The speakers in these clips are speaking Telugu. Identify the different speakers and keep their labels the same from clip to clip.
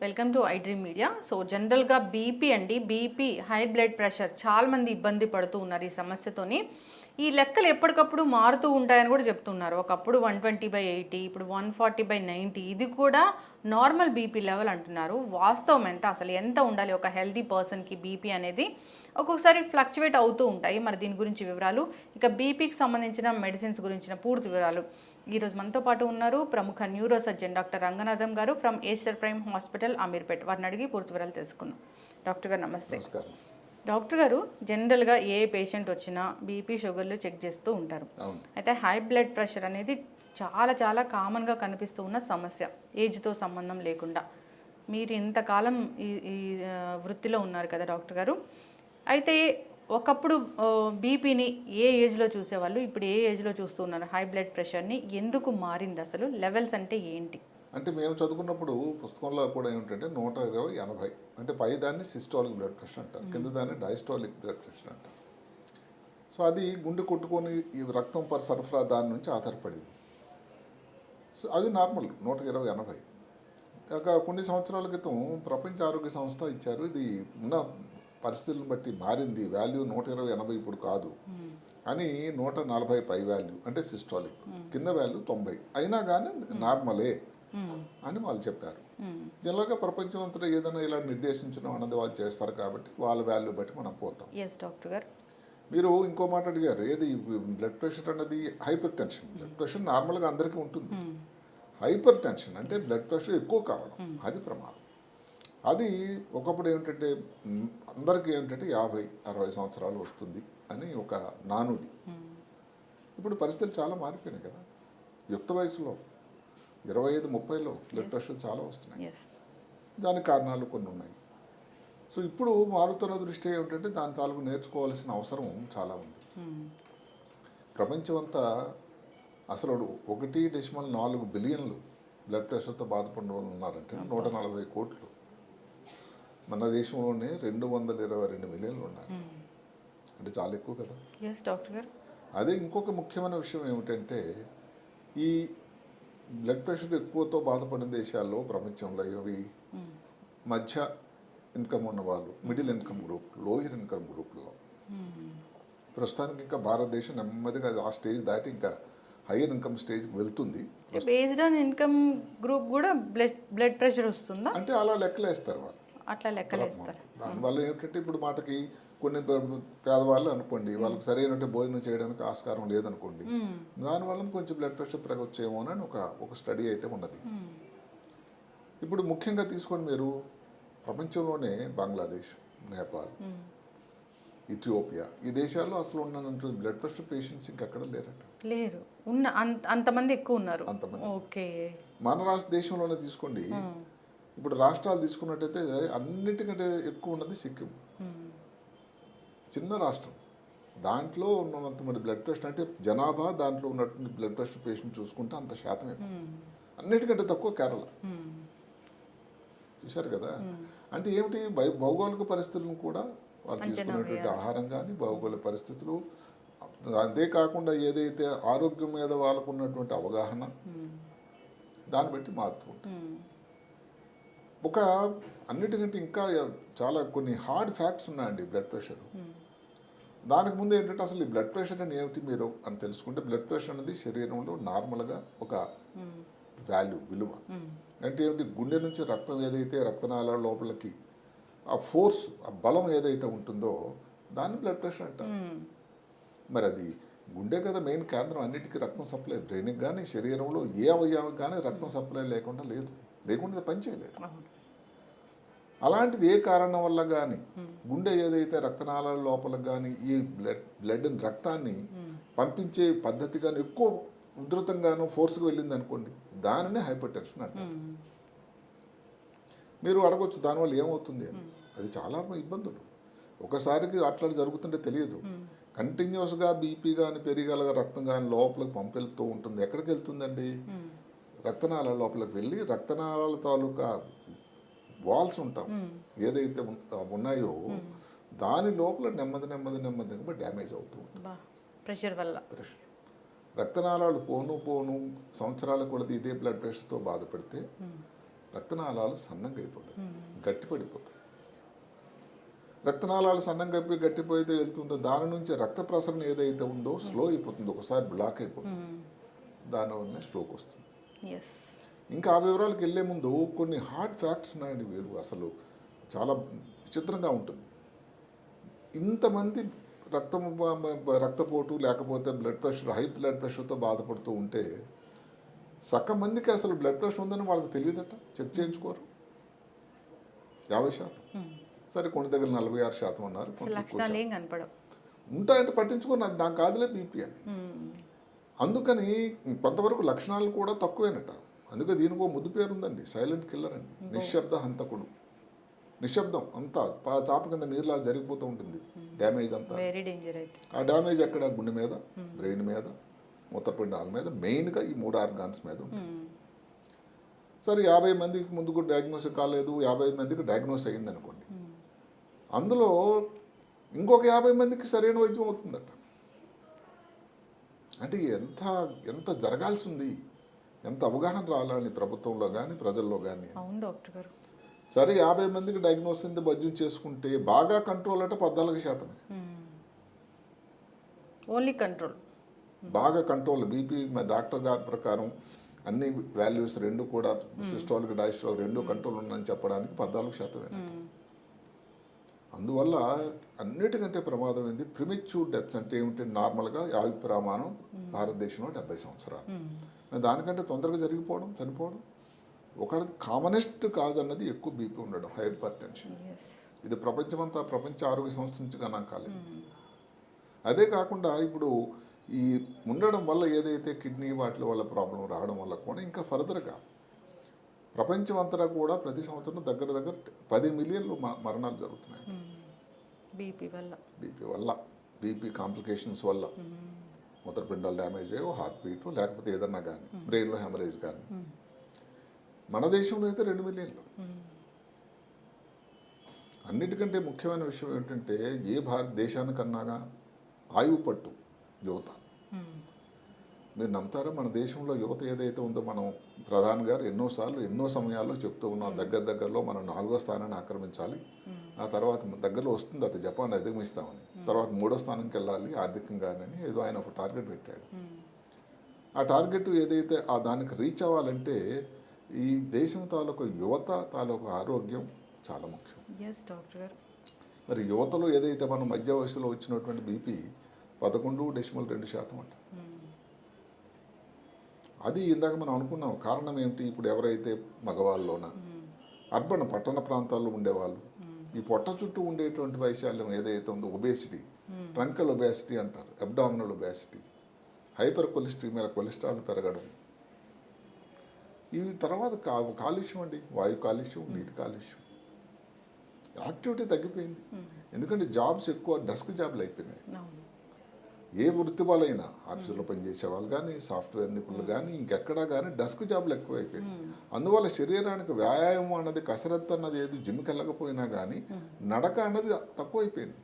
Speaker 1: Welcome to I dream media. So జనరల్గా బీపీ హై బ్లడ్ ప్రెషర్ చాలా మంది ఇబ్బంది పడుతూ ఉన్నారు ఈ సమస్యతోని. ఈ లెక్కలు ఎప్పటికప్పుడు మారుతూ ఉంటాయని కూడా చెప్తున్నారు. ఒకప్పుడు 120/80, ఇప్పుడు 140/90. ఇది కూడా నార్మల్ బీపీ లెవెల్ అంటున్నారు. వాస్తవం ఎంత, అసలు ఎంత ఉండాలి ఒక హెల్దీ పర్సన్కి బీపీ అనేది? ఒక్కొక్కసారి ఫ్లక్చువేట్ అవుతూ ఉంటాయి. మరి దీని గురించి వివరాలు, ఇక బీపీకి సంబంధించిన మెడిసిన్స్ గురించిన పూర్తి వివరాలు ఈరోజు మనతో పాటు ఉన్నారు ప్రముఖ న్యూరో సర్జన్ డాక్టర్ రంగనాథం గారు from Aster prime hospital Ameerpet. వారిని అడిగి పూర్తి వివరాలు తెలుసుకుందాం. డాక్టర్ గారు నమస్తే. డాక్టర్ గారు, జనరల్గా ఏ పేషెంట్ వచ్చినా బీపీ షుగర్లు చెక్ చేస్తూ ఉంటారు. అయితే హై బ్లడ్ ప్రెషర్ అనేది చాలా చాలా కామన్గా కనిపిస్తూ ఉన్న సమస్య, ఏజ్తో సంబంధం లేకుండా. మీరు ఇంతకాలం ఈ వృత్తిలో ఉన్నారు కదా డాక్టర్ గారు. అయితే ఒకప్పుడు బీపీని ఏ ఏజ్లో చూసేవాళ్ళు, ఇప్పుడు ఏ ఏజ్లో చూస్తున్నారు? హై బ్లడ్ ప్రెషర్ని ఎందుకు మారింది, అసలు లెవెల్స్ అంటే ఏంటి?
Speaker 2: అంటే మేము చదువుకున్నప్పుడు పుస్తకంలో కూడా ఏమిటంటే 120/80 అంటే పై దాన్ని సిస్టాలిక్ బ్లడ్ ప్రెషర్ అంటారు, కింద దాన్ని డైస్టాలిక్ బ్లడ్ ప్రెషర్ అంటారు. సో అది గుండె కొట్టుకొని ఈ రక్తం సరఫరా దాని నుంచి ఆధారపడేది. సో అది నార్మల్ 120/80. కొన్ని సంవత్సరాల క్రితం ప్రపంచ ఆరోగ్య సంస్థ ఇచ్చారు, ఇది ఉన్న పరిస్థితులను బట్టి మారింది, వాల్యూ 120/80 ఇప్పుడు కాదు అని 140 పై వాల్యూ అంటే సిస్టాలిక్, కింద వాల్యూ 90 అయినా కానీ నార్మలే అని వాళ్ళు చెప్పారు. జనరల్గా ప్రపంచం అంతా ఏదైనా ఇలా నిర్దేశించడం అన్నది వాళ్ళు చేస్తారు కాబట్టి వాళ్ళ వాల్యూ బట్టి మనం పోతాం.
Speaker 1: డాక్టర్ గారు,
Speaker 2: మీరు ఇంకో మాట అడిగారు, ఏది బ్లడ్ ప్రెషర్ అన్నది హైపర్ టెన్షన్. బ్లడ్ ప్రెషర్ నార్మల్గా అందరికీ ఉంటుంది, హైపర్ టెన్షన్ అంటే బ్లడ్ ప్రెషర్ ఎక్కువ కావడం, అది ప్రమాదం. అది ఒకప్పుడు ఏమిటంటే అందరికీ ఏమిటంటే 50-60 సంవత్సరాలు వస్తుంది అని ఒక నానుడి. ఇప్పుడు పరిస్థితులు చాలా మారిపోయినాయి కదా. యుక్త వయసులో 25-30లో బ్లడ్ ప్రెషర్ చాలా వస్తున్నాయి. దానికి కారణాలు కొన్ని ఉన్నాయి. సో ఇప్పుడు మారుతున్న దృష్టి ఏమిటంటే దాని తాలూకు నేర్చుకోవాల్సిన అవసరం చాలా ఉంది. ప్రపంచం అంతా అసలు 1.4 బిలియన్లు బ్లడ్ ప్రెషర్తో బాధపడిన వాళ్ళు ఉన్నారంటే 140 కోట్లు. మన దేశంలోనే 222 మిలియన్లు ఉన్నారు, అంటే చాలా ఎక్కువ కదా.
Speaker 1: డాక్టర్ గారు,
Speaker 2: అదే ఇంకొక ముఖ్యమైన విషయం ఏమిటంటే ఈ బ్లడ్ ప్రెషర్ ఎక్కువతో బాధపడిన దేశాల్లో ప్రపంచంలో ఇవి మధ్య ఇన్కమ్ ఉన్న వాళ్ళు, middle income group, lower income గ్రూప్లో. ప్రస్తుతానికి ఇంకా భారతదేశం నెమ్మదిగా ఆ స్టేజ్ దాటి ఇంకా హైయర్ ఇన్కమ్ స్టేజ్కి వెళ్తుంది.
Speaker 1: బేస్డ్ ఆన్ ఇన్కమ్ గ్రూప్ కూడా బ్లడ్ ప్రెషర్ వస్తుందా అంటే?
Speaker 2: అలా లెక్కలేస్తారు వాళ్ళు,
Speaker 1: అట్లా లెక్కలేస్తారు.
Speaker 2: దానివల్ల ఏమిటంటే ఇప్పుడు మాటకి కొన్ని పేదవాళ్ళు అనుకోండి, వాళ్ళకి సరైన భోజనం చేయడానికి ఆస్కారం లేదనుకోండి, దానివల్ల కొంచెం బ్లడ్ ప్రెషర్ పెరగొచ్చేమో అని ఒక స్టడీ అయితే ఉన్నది. ఇప్పుడు ముఖ్యంగా తీసుకోండి మీరు, ప్రపంచంలోనే బంగ్లాదేశ్, నేపాల్, ఇథియోపియా, ఈ దేశాల్లో అసలు ఉన్న బ్లడ్ ప్రెషర్ పేషెంట్స్ ఇంకెక్కడ
Speaker 1: లేరు. అంతమంది ఎక్కువ ఉన్నారు.
Speaker 2: అంతమంది.
Speaker 1: ఓకే.
Speaker 2: మన రాష్ట్ర దేశంలోనే తీసుకోండి, ఇప్పుడు రాష్ట్రాలు తీసుకున్నట్టయితే అన్నిటికంటే ఎక్కువ ఉన్నది సిక్కిం. చిన్న రాష్ట్రం, దాంట్లో ఉన్నంత మరి బ్లడ్ ప్రెషర్ అంటే జనాభా దాంట్లో ఉన్నటువంటి బ్లడ్ ప్రెషర్ పేషెంట్ చూసుకుంటే అంత శాతమే. అన్నిటికంటే తక్కువ కేరళ. చూశారు కదా. అంటే ఏమిటి, భౌగోళిక పరిస్థితులను కూడా వాళ్ళు తీసుకునేటువంటి ఆహారం కానీ భౌగోళిక పరిస్థితులు, అంతేకాకుండా ఏదైతే ఆరోగ్యం మీద వాళ్ళకు ఉన్నటువంటి అవగాహన, దాన్ని బట్టి మారుతూ ఉంటుంది. ఒక అన్నిటికంటే ఇంకా చాలా కొన్ని హార్డ్ ఫ్యాక్ట్స్ ఉన్నాయండి బ్లడ్ ప్రెషర్. దానికి ముందు ఏంటంటే అసలు ఈ బ్లడ్ ప్రెషర్ అని ఏమిటి మీరు అని తెలుసుకుంటే, బ్లడ్ ప్రెషర్ అనేది శరీరంలో నార్మల్గా ఒక వాల్యూ, విలువ. అంటే ఏమిటి, గుండె నుంచి రక్తం ఏదైతే రక్తనాళాల లోపలికి ఆ ఫోర్స్, ఆ బలం ఏదైతే ఉంటుందో దాన్ని బ్లడ్ ప్రెషర్ అంటారు. మరి అది గుండె కదా మెయిన్ కేంద్రం, అన్నిటికీ రక్తం సప్లై. బ్రెయిన్కి కానీ శరీరంలో ఏ అవయవానికి కానీ రక్తం సప్లై లేకుండా పనిచేయలేదు. అలాంటిది ఏ కారణం వల్ల కానీ గుండె ఏదైతే రక్తనాళాల లోపలికి కానీ ఈ బ్లడ్ రక్తాన్ని పంపించే పద్ధతి కానీ ఎక్కువ ఉధృతంగాను ఫోర్స్గా వెళ్ళింది అనుకోండి, దానినే హైపర్ టెన్షన్ అంటారు. మీరు అడగొచ్చు దానివల్ల ఏమవుతుంది అని. అది చాలా ఇబ్బందులు. ఒకసారికి అట్లా జరుగుతుంటే తెలియదు. కంటిన్యూస్గా బీపీ కానీ పెరిగలగా రక్తం కానీ లోపలికి పంపెళ్తూ ఉంటుంది. ఎక్కడికి వెళ్తుందండి? రక్తనాళాల లోపలికి వెళ్ళి రక్తనాళాల తాలూకా వాల్స్ ఉంటాం ఏదైతే ఉన్నాయో దాని లోపల నెమ్మదిగా డ్యామేజ్ అవుతూ ఉంటుంది
Speaker 1: ప్రెషర్ వల్ల.
Speaker 2: రక్తనాళాలు పోను సంవత్సరాల కొలది ఇదే బ్లడ్ ప్రెషర్తో బాధపడితే రక్తనాళాలు సన్నంగా అయిపోతాయి, గట్టిపడిపోతాయి. రక్తనాళాలు సన్నంగా అయిపోయి గట్టిపోయితే వెళ్తుందో దాని నుంచి రక్త ప్రసరణ ఏదైతే ఉందో స్లో అయిపోతుంది, ఒకసారి బ్లాక్ అయిపోతుంది, దానివల్ల స్ట్రోక్ వస్తుంది. ఇంకా ఆ వివరాలకు వెళ్ళే ముందు కొన్ని హార్డ్ ఫ్యాక్ట్స్ ఉన్నాయండి. వీరు అసలు చాలా విచిత్రంగా ఉంటుంది. ఇంతమంది రక్తపోటు లేకపోతే బ్లడ్ ప్రెషర్, హై బ్లడ్ ప్రెషర్తో బాధపడుతూ ఉంటే సగం మందికి అసలు బ్లడ్ ప్రెషర్ ఉందని వాళ్ళకి తెలియదట, చెక్ చేయించుకోరు. 50%. సరే కొన్ని దగ్గర 46% అన్నారు. ఉంటాయంటే పట్టించుకోరు, నాకు కాదులే బీపీ అని. అందుకని కొంతవరకు లక్షణాలు కూడా తక్కువేనట. అందుకే దీనికి ఒక ముద్దు పేరు ఉందండి, సైలెంట్ కిల్లర్ అని. నిశ్శబ్ద హంతకుడు. నిశ్శబ్దం అంతా చాప కింద నీరులా జరిగిపోతూ ఉంటుంది, డ్యామేజ్ అంతా. ఆ డ్యామేజ్ ఎక్కడ? గుండె మీద, బ్రెయిన్ మీద, మూత్రపిండాల మీద, మెయిన్గా ఈ 3 ఆర్గాన్స్ మీద ఉంటుంది. సరే 50 మందికి ముందుకు డయాగ్నోస్ కాలేదు, 50 మందికి డయాగ్నోస్ అయ్యింది అనుకోండి. అందులో ఇంకొక 50 మందికి సరైన వైద్యం అవుతుందట. అంటే ఎంత జరగాల్సి ఉంది, ఎంత అవగాహన రాలని ప్రభుత్వంలో కానీ ప్రజల్లో కానీ.
Speaker 1: అవును డాక్టర్ గారు.
Speaker 2: సరే 50 మందికి డయాగ్నోస్ అయింది, వైద్యం చేసుకుంటే బాగా కంట్రోల్ అంటే 14%.
Speaker 1: ఓన్లీ కంట్రోల్,
Speaker 2: బాగా కంట్రోల్. బీపీ డాక్టర్ గారి ప్రకారం అన్ని వాల్యూస్ రెండు కూడా సిస్టాలిక్ డయాస్టాలిక్ రెండు కంట్రోల్ ఉందని చెప్పడానికి 14%. అందువల్ల అన్నిటికంటే ప్రమాదం ఏంది, ప్రిమిచ్యూర్ డెత్స్ అంటే ఏమిటి? నార్మల్గా ఆయు ప్రమాణం భారతదేశంలో 70 సంవత్సరాలు. దానికంటే తొందరగా జరిగిపోవడం, చనిపోవడం. ఒకటి కామనెస్ట్ కాజ్ అన్నది ఎక్కువ బీపీ ఉండడం, హైపర్ టెన్షన్. ఇది ప్రపంచమంతా, ప్రపంచ ఆరోగ్య సంస్థ నుంచి గణాంకాలేదు. అదే కాకుండా ఇప్పుడు ఈ ఉండడం వల్ల ఏదైతే కిడ్నీ వాటి వల్ల ప్రాబ్లం రావడం వల్ల కూడా ఇంకా ఫర్దర్గా ప్రపంచం అంతటా కూడా ప్రతి సంవత్సరం దగ్గర 10 మిలియన్లు మరణాలు జరుగుతున్నాయి బీపీ వల్ల, బీపీ కాంప్లికేషన్స్ వల్ల. మూత్రపిండాలు డ్యామేజ్ అయ్యో, హార్ట్ బీట్ లేకపోతే ఏదన్నా కానీ, బ్రెయిన్లో హెమరేజ్ కానీ. మన దేశంలో అయితే 2 మిలియన్లు. అన్నిటికంటే ముఖ్యమైన విషయం ఏంటంటే ఏ భారతదేశానికన్నాగా ఆయువు పట్టు యువత. మీరు నమ్ముతారా? మన దేశంలో యువత ఏదైతే ఉందో, మనం ప్రధాని గారు ఎన్నోసార్లు ఎన్నో సమయాల్లో చెప్తూ ఉన్నాం, దగ్గరలో మనం 4వ స్థానాన్ని ఆక్రమించాలి, ఆ తర్వాత దగ్గరలో వస్తుందట జపాన్ అధిగమిస్తామని, తర్వాత 3వ స్థానంకి వెళ్ళాలి ఆర్థికంగానని ఏదో ఆయన ఒక టార్గెట్ పెట్టాడు. ఆ టార్గెట్ ఏదైతే దానికి రీచ్ అవ్వాలంటే ఈ దేశం తాలూకు యువత తాలూకు ఆరోగ్యం చాలా ముఖ్యం. మరి యువతలో ఏదైతే మనం మధ్య వయసులో వచ్చినటువంటి బీపీ 11.2% అంట. అది ఇందాక మనం అనుకున్నాం. కారణం ఏమిటి? ఇప్పుడు ఎవరైతే మగవాళ్ళలోన అర్బన్ పట్టణ ప్రాంతాల్లో ఉండేవాళ్ళు, ఈ పొట్ట చుట్టూ ఉండేటువంటి వైశాల్యం ఏదైతే ఉందో, ఒబేసిటీ, ట్రంకల్ ఒబేసిటీ అంటారు, అబ్డామినల్ ఒబేసిటీ, హైపర్ కొలెస్ట్రీమియా, కొలెస్ట్రాల్ పెరగడం, ఇవి తర్వాత కాలుష్యం అండి, వాయు కాలుష్యం, నీటి కాలుష్యం. యాక్టివిటీ తగ్గిపోయింది. ఎందుకంటే జాబ్స్ ఎక్కువ డెస్క్ జాబ్లు అయిపోయినాయి. ఏ వృత్తి వాళ్ళైనా, ఆఫీసులో పనిచేసే వాళ్ళు కానీ, సాఫ్ట్వేర్ నిపుణులు కానీ, ఇంకెక్కడా కానీ డెస్క్ జాబ్లు ఎక్కువ అయిపోయినాయి. అందువల్ల శరీరానికి వ్యాయామం అన్నది, కసరత్తు అన్నది ఏది జిమ్కి వెళ్ళకపోయినా కానీ నడక అన్నది తక్కువైపోయింది.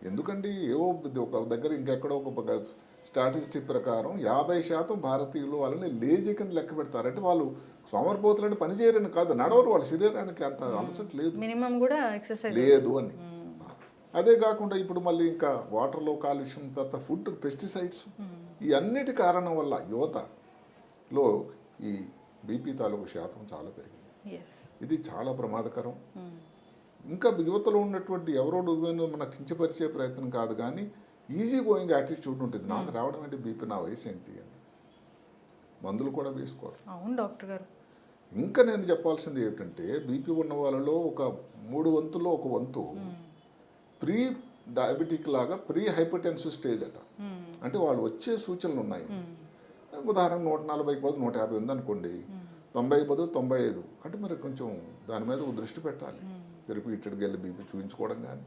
Speaker 2: ఎందుకంటే ఏవో ఒక దగ్గర ఇంకెక్కడో ఒక స్టాటిస్టిక్ ప్రకారం 50% భారతీయులు వాళ్ళని లేజీ కింద లెక్క పెడతారు. అంటే వాళ్ళు సోమరిపోతులని పని చేయరని కాదు, నడవరు, వాళ్ళ శరీరానికి అంత అలసట లేదు,
Speaker 1: మినిమం కూడా ఎక్సర్సైజ్ లేదు అని.
Speaker 2: అదే కాకుండా ఇప్పుడు మళ్ళీ ఇంకా వాటర్లో కాలుష్యం, తర్వాత ఫుడ్ పెస్టిసైడ్స్, ఈ అన్నిటి కారణం వల్ల యువతలో ఈ బీపీ తాలూకు శాతం చాలా పెరిగింది. ఇది చాలా ప్రమాదకరం. ఇంకా యువతలో ఉన్నటువంటి ఎవరో మన కించపరిచే ప్రయత్నం కాదు కానీ ఈజీ గోయింగ్ యాటిట్యూడ్ ఉంటుంది. నాకు రావడం అంటే బీపీ, నా వయసు ఏంటి అని. మందులు కూడా వేసుకోరు.
Speaker 1: అవును డాక్టర్ గారు.
Speaker 2: ఇంకా నేను చెప్పాల్సింది ఏంటంటే బీపీ ఉన్న వాళ్ళలో ఒక 3 వంతుల్లో 1 వంతు ప్రీ డయాబెటిక్ లాగా ప్రీ హైపర్టెన్సివ్ స్టేజ్ అట. అంటే వాళ్ళు వచ్చే సూచనలు ఉన్నాయి. ఉదాహరణ 140కి బదులు 150 ఉందనుకోండి, 90కి బదులు 95 అంటే మరి కొంచెం దాని మీద దృష్టి పెట్టాలి. రిపీటెడ్గా వెళ్ళి బీపీ చూపించుకోవడం కానీ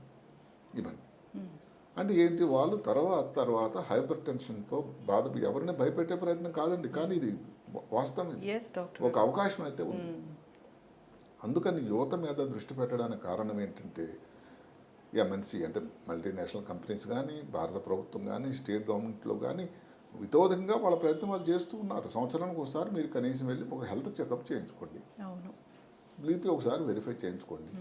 Speaker 2: ఇవన్నీ. అంటే ఏంటి, వాళ్ళు తర్వాత హైపర్ టెన్షన్తో ఎవరిని భయపెట్టే ప్రయత్నం కాదండి, కానీ ఇది వాస్తవం. ఒక అవకాశం అయితే ఉంది. అందుకని యువత మీద దృష్టి పెట్టడానికి కారణం ఏంటంటే ఎంఎన్సీ అంటే మల్టీనేషనల్ కంపెనీస్ కానీ, భారత ప్రభుత్వం కానీ, స్టేట్ గవర్నమెంట్లో కానీ వితోదంగా వాళ్ళ ప్రయత్నం వాళ్ళు చేస్తూ ఉన్నారు. సంవత్సరానికి ఒకసారి మీరు కనీసం వెళ్ళి ఒక హెల్త్ చెకప్ చేయించుకోండి. బీపీ ఒకసారి వెరిఫై చేయించుకోండి.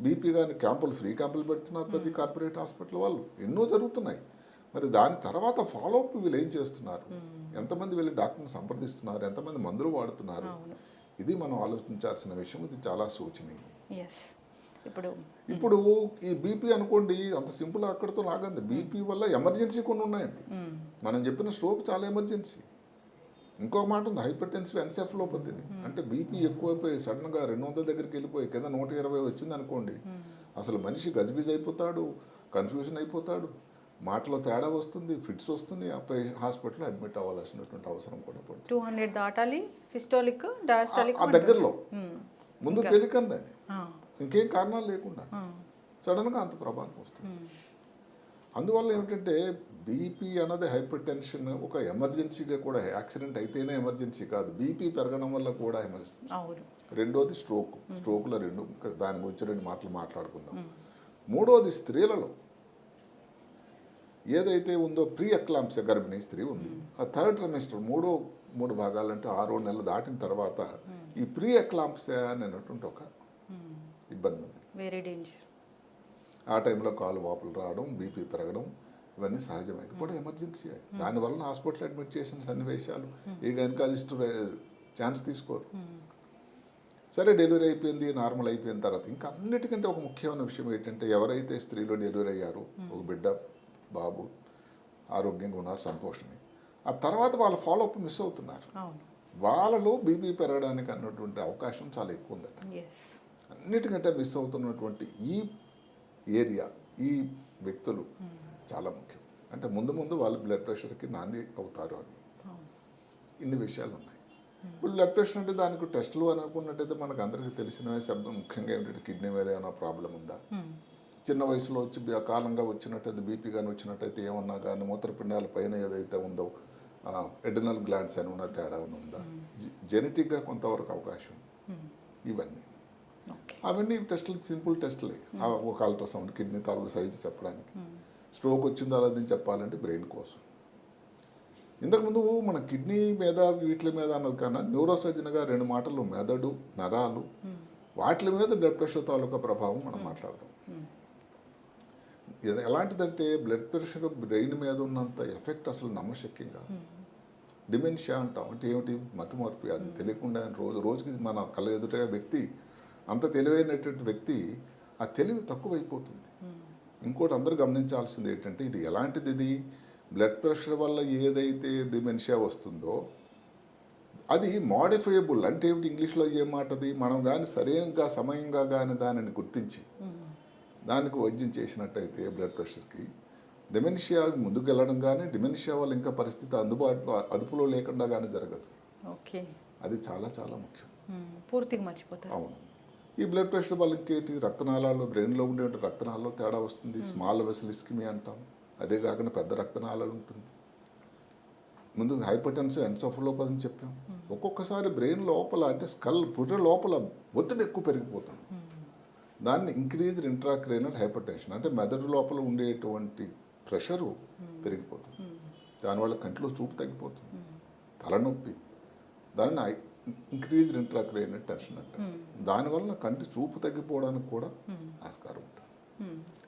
Speaker 2: బీపీ కానీ క్యాంపులు, ఫ్రీ క్యాంపులు పెడుతున్నారు ప్రతి కార్పొరేట్ హాస్పిటల్ వాళ్ళు, ఎన్నో జరుగుతున్నాయి. మరి దాని తర్వాత ఫాలోఅప్ వీళ్ళు ఏం చేస్తున్నారు, ఎంతమంది వెళ్ళి డాక్టర్ని సంప్రదిస్తున్నారు, ఎంతమంది మందులు వాడుతున్నారు, ఇది మనం ఆలోచించాల్సిన విషయం. ఇది చాలా శోచనీయం. ఇప్పుడు ఈ బీపీ అనుకోండి, అంత సింపుల్ అక్కడితో లాగండి. బీపీ వల్ల ఎమర్జెన్సీ కొన్ని ఉన్నాయండి. మనం చెప్పిన స్ట్రోక్ చాలా ఎమర్జెన్సీ. ఇంకొక మాట ఉంది, హైపర్ టెన్సివ్ ఎన్సెఫలోపతిని, అంటే బీపీ ఎక్కువైపోయి సడన్గా 200 దగ్గరికి వెళ్ళిపోయి కింద 120 వచ్చింది అనుకోండి, అసలు మనిషి గజిబిజి అయిపోతాడు, కన్ఫ్యూజన్ అయిపోతాడు, మాటలో తేడా వస్తుంది, ఫిట్స్ వస్తుంది, అప్పై హాస్పిటల్లో అడ్మిట్ అవ్వాల్సినటువంటి అవసరం కూడా పడుతుంది.
Speaker 1: 200 దాటాలి, సిస్టోలిక్, డయాస్టాలిక్
Speaker 2: ఆ దగ్గరలో ముందు తెలియకండి, అది ఇంకేం కారణాలు లేకుండా సడన్గా అంత ప్రభావం వస్తుంది. అందువల్ల ఏమిటంటే బీపీ అన్నది హైపర్ టెన్షన్ ఒక ఎమర్జెన్సీగా కూడా, యాక్సిడెంట్ అయితేనే ఎమర్జెన్సీ కాదు, బీపీ పెరగడం వల్ల కూడా ఎమర్జెన్సీ. రెండోది స్ట్రోక్లో రెండు, దాని గురించి 2 మాటలు మాట్లాడుకుందాం. మూడోది స్త్రీలలో ఏదైతే ఉందో ప్రీ ఎక్లాంప్సియా, గర్భిణీ స్త్రీ ఉంది, ఆ థర్డ్ ట్రైమిస్టర్ 3 భాగాలంటే 6 నెలలు దాటిన తర్వాత ఈ ప్రీ ఎక్లాంప్సియా అనేటువంటి ఒక ఇబ్బంది ఉంది.
Speaker 1: Very danger.
Speaker 2: ఆ టైంలో కాలు వాపులు రావడం, బీపీ పెరగడం, ఇవన్నీ సహజమైంది, కూడా ఎమర్జెన్సీ. దానివల్ల హాస్పిటల్ అడ్మిట్ చేసిన సన్నివేశాలు ఈ గైనకాలజిస్ట్ ఛాన్స్ తీసుకోరు. సరే డెలివరీ అయిపోయింది, నార్మల్ అయిపోయిన తర్వాత ఇంకా అన్నిటికంటే ఒక ముఖ్యమైన విషయం ఏంటంటే, ఎవరైతే స్త్రీలో డెలివరీ అయ్యారో, ఒక బిడ్డ బాబు ఆరోగ్యంగా ఉన్నారు, సంతోషమే, ఆ తర్వాత వాళ్ళ ఫాలోఅప్ మిస్ అవుతున్నారు. వాళ్ళలో బీపీ పెరగడానికి అన్నటువంటి అవకాశం చాలా ఎక్కువ ఉందట. అన్నిటికంటే మిస్ అవుతున్నటువంటి ఈ ఏరియా, ఈ వ్యక్తులు చాలా ముఖ్యం. అంటే ముందు వాళ్ళు బ్లడ్ ప్రెషర్కి నాంది అవుతారు అని ఇన్ని విషయాలు ఉన్నాయి. ఇప్పుడు బ్లడ్ ప్రెషర్ అంటే దానికి టెస్టులు అని అనుకున్నట్టయితే మనకు అందరికీ తెలిసినవే. శబ్దం ముఖ్యంగా ఏంటంటే కిడ్నీ మీద ఏమైనా ప్రాబ్లం ఉందా, చిన్న వయసులో వచ్చి కాలంగా వచ్చినట్టయితే, బీపీ కానీ వచ్చినట్టయితే ఏమన్నా కానీ మూత్రపిండాల పైన ఏదైతే ఉందో ఎడ్రినల్ గ్లాండ్స్ అని ఉన్న తేడా ఉందా, జెనెటిక్గా కొంతవరకు అవకాశం, ఇవన్నీ అవన్నీ టెస్టులు సింపుల్ టెస్టులే. ఒక అల్ట్రాసౌండ్ కిడ్నీ తాలూకు సైజు చెప్పడానికి, స్ట్రోక్ వచ్చిందో అలాదని చెప్పాలంటే బ్రెయిన్ కోసం. ఇంతకుముందు మన కిడ్నీ మీద వీటి మీద అన్నది కన్నా న్యూరోసర్జన్గా 2 మాటలు, మెదడు, నరాలు, వాటి మీద బ్లడ్ ప్రెషర్ తాలూకా ప్రభావం మనం మాట్లాడదాం. ఎలాంటిదంటే బ్లడ్ ప్రెషర్ బ్రెయిన్ మీద ఉన్నంత ఎఫెక్ట్ అసలు నమ్మశక్యంగా. డిమెన్షియా అంటాం, అంటే ఏమిటి, మతిమరుపు. అది తెలియకుండా రోజుకి మన కళ్ళ ఎదుట వ్యక్తి, అంత తెలివైనటువంటి వ్యక్తి, ఆ తెలివి తక్కువైపోతుంది. ఇంకోటి అందరూ గమనించాల్సింది ఏంటంటే, ఇది ఎలాంటిది, ఇది బ్లడ్ ప్రెషర్ వల్ల ఏదైతే డిమెన్షియా వస్తుందో అది మోడిఫైయబుల్. అంటే ఏమిటి, ఇంగ్లీష్లో ఏ మాటది, మనం కానీ సరైనగా సమయంగా కానీ దానిని గుర్తించి దానికి వైద్యం చేసినట్టయితే బ్లడ్ ప్రెషర్కి, డిమెన్షియా ముందుకు వెళ్ళడం కానీ, డిమెన్షియా వల్ల ఇంకా పరిస్థితి అదుపులో లేకుండా కానీ జరగదు. అది చాలా చాలా ముఖ్యం.
Speaker 1: పూర్తిగా మర్చిపోతారు.
Speaker 2: అవును. ఈ బ్లడ్ ప్రెషర్ వల్ల ఇంకేంటి, రక్తనాళాల్లో, బ్రెయిన్లో ఉండే రక్తనాళాల్లో తేడా వస్తుంది. స్మాల్ వెసల్ ఇస్కిమియా అంటాం. అదే కాకుండా పెద్ద రక్తనాళాలు ఉంటుంది. ముందు హైపర్ టెన్సివ్ ఎన్సెఫలోపతి అని చెప్పాం. ఒక్కొక్కసారి బ్రెయిన్ లోపల, అంటే స్కల్ పుర్రె లోపల ఒత్తిడి ఎక్కువ పెరిగిపోతుంది. దాన్ని ఇంక్రీజ్డ్ ఇంట్రాక్రేనల్ హైపర్ టెన్షన్, అంటే మెదడు లోపల ఉండేటువంటి ప్రెషరు పెరిగిపోతుంది. దానివల్ల కంటిలో చూపు తగ్గిపోతుంది, తలనొప్పి, దాన్ని ఇంక్రీజ్డ్ ఇంట్రాక్రేనల్ టెన్షన్ అంటే. దానివల్ల కంటి చూపు తగ్గిపోవడానికి కూడా ఆస్కారం ఉంటుంది.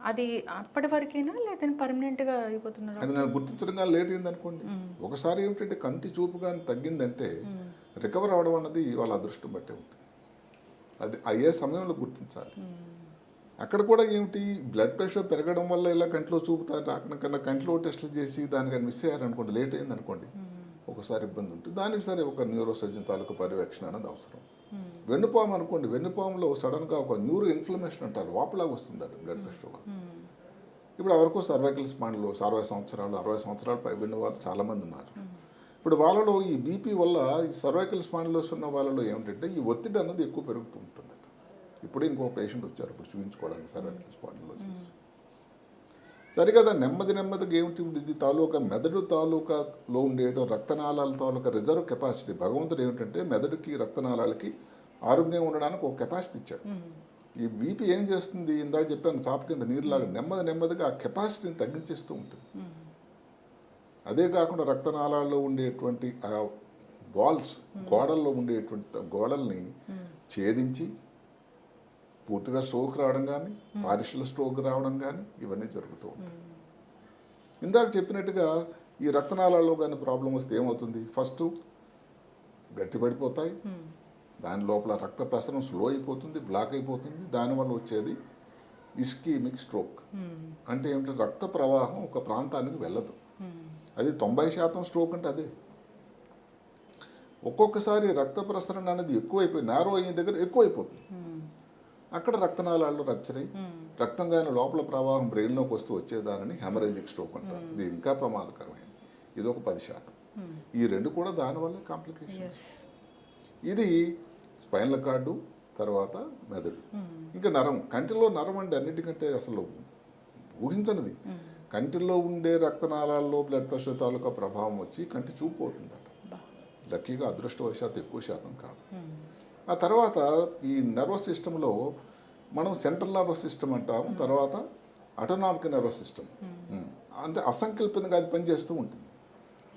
Speaker 1: అది అప్పటి వరకేనా లేదంటే పర్మనెంట్గా అయిపోతున్నారు?
Speaker 2: అది నేను గుర్తించడం కానీ లేట్ అయింది అనుకోండి. ఒకసారి ఏమిటంటే కంటి చూపు కానీ తగ్గిందంటే రికవర్ అవడం అన్నది వాళ్ళ అదృష్టం బట్టే ఉంటుంది. అది అయ్యే సమయంలో గుర్తించాలి. అక్కడ కూడా ఏమిటి, బ్లడ్ ప్రెషర్ పెరగడం వల్ల ఇలా కంట్లో చూపుతారు రాకుండా కన్నా కంట్లో టెస్టులు చేసి దానికి మిస్ అయ్యారనుకోండి, లేట్ అయింది అనుకోండి, ఒకసారి ఇబ్బంది ఉంటుంది. దానికి సరే ఒక న్యూరోసర్జన్ తాలూకు పర్యవేక్షణ అనేది అవసరం. వెన్నుపాము అనుకోండి, వెన్నుపాములో సడన్గా ఒక న్యూరో ఇన్ఫ్లమేషన్ అంటారు, వాపులాగా వస్తుంది అది బ్లడ్ ప్రెషర్ వల్ల. ఇప్పుడు ఎవరికో సర్వైకల్ స్పాండ్లో 60 సంవత్సరాలు 60 సంవత్సరాల పై విన్న వాళ్ళు చాలామంది ఉన్నారు. ఇప్పుడు వాళ్ళలో ఈ బీపీ వల్ల, ఈ సర్వైకల్ స్పాండిలోస్ ఉన్న వాళ్ళలో ఏమిటంటే ఈ ఒత్తిడి అన్నది ఎక్కువ పెరుగుతూ ఉంటుంది. ఇప్పుడే ఇంకో పేషెంట్ వచ్చారు ఇప్పుడు చూపించుకోవడానికి సర్వైకల్ స్పాండిలోసిస్. సరికదా నెమ్మదిగా ఏమిటి, ఇది తాలూకా మెదడు తాలూకాలో ఉండేటం రక్తనాళాల తాలూకా రిజర్వ్ కెపాసిటీ. భగవంతుడు ఏమిటంటే మెదడుకి రక్తనాళాలకి ఆరోగ్యంగా ఉండడానికి ఒక కెపాసిటీ ఇచ్చాడు. ఈ బీపీ ఏం చేస్తుంది, ఇందాక చెప్పాను చాప కింద నీరులాగా నెమ్మదిగా ఆ కెపాసిటీని తగ్గించేస్తూ ఉంటుంది. అదే కాకుండా రక్తనాళాల్లో ఉండేటువంటి ఆ వాల్స్, గోడల్లో ఉండేటువంటి గోడల్ని ఛేదించి పూర్తిగా స్ట్రోక్ రావడం కానీ పార్షియల్ స్ట్రోక్ రావడం కానీ ఇవన్నీ జరుగుతూ ఉంటాయి. ఇందాక చెప్పినట్టుగా ఈ రక్తనాళాల్లో కానీ ప్రాబ్లం వస్తే ఏమవుతుంది, ఫస్ట్ గట్టిపడిపోతాయి, దాని లోపల రక్త ప్రసరణ స్లో అయిపోతుంది, బ్లాక్ అయిపోతుంది. దానివల్ల వచ్చేది ఇస్కీమిక్ స్ట్రోక్. అంటే ఏమిటంటే రక్త ప్రవాహం ఒక ప్రాంతానికి వెళ్ళదు. అది 90% స్ట్రోక్ అంటే అదే. ఒక్కొక్కసారి రక్త ప్రసరణ అనేది ఎక్కువైపోయి నేరో అయిన దగ్గర ఎక్కువైపోతుంది. అక్కడ రక్తనాళాల్లో రప్చర్ అయ్యి రక్తం కానీ లోపల ప్రవాహం బ్రెయిన్లోకి వస్తూ వచ్చేదానిని హెమరేజిక్ స్ట్రోక్ అంటారు. ఇది ఇంకా ప్రమాదకరమైనది. ఇది ఒక 10%. ఈ రెండు కూడా దానివల్ల కాంప్లికేషన్స్. ఇది స్పైనల్ కార్డు, తర్వాత మెదడు, ఇంకా నరం. కంటిలో నరం అంటే అన్నిటికంటే అసలు ఊహించనిది. కంటిలో ఉండే రక్తనాళాల్లో బ్లడ్ ప్రెషర్ తాలూకా ప్రభావం వచ్చి కంటి చూపు పోతుందట. లక్కీగా అదృష్టవశాత్తు ఎక్కువ శాతం కాదు. ఆ తర్వాత ఈ నర్వస్ సిస్టంలో మనం సెంట్రల్ నర్వస్ సిస్టమ్ అంటాము, తర్వాత ఆటోనామిక్ నర్వస్ సిస్టమ్. అంటే అసంకల్పితంగా అది పనిచేస్తూ ఉంటుంది.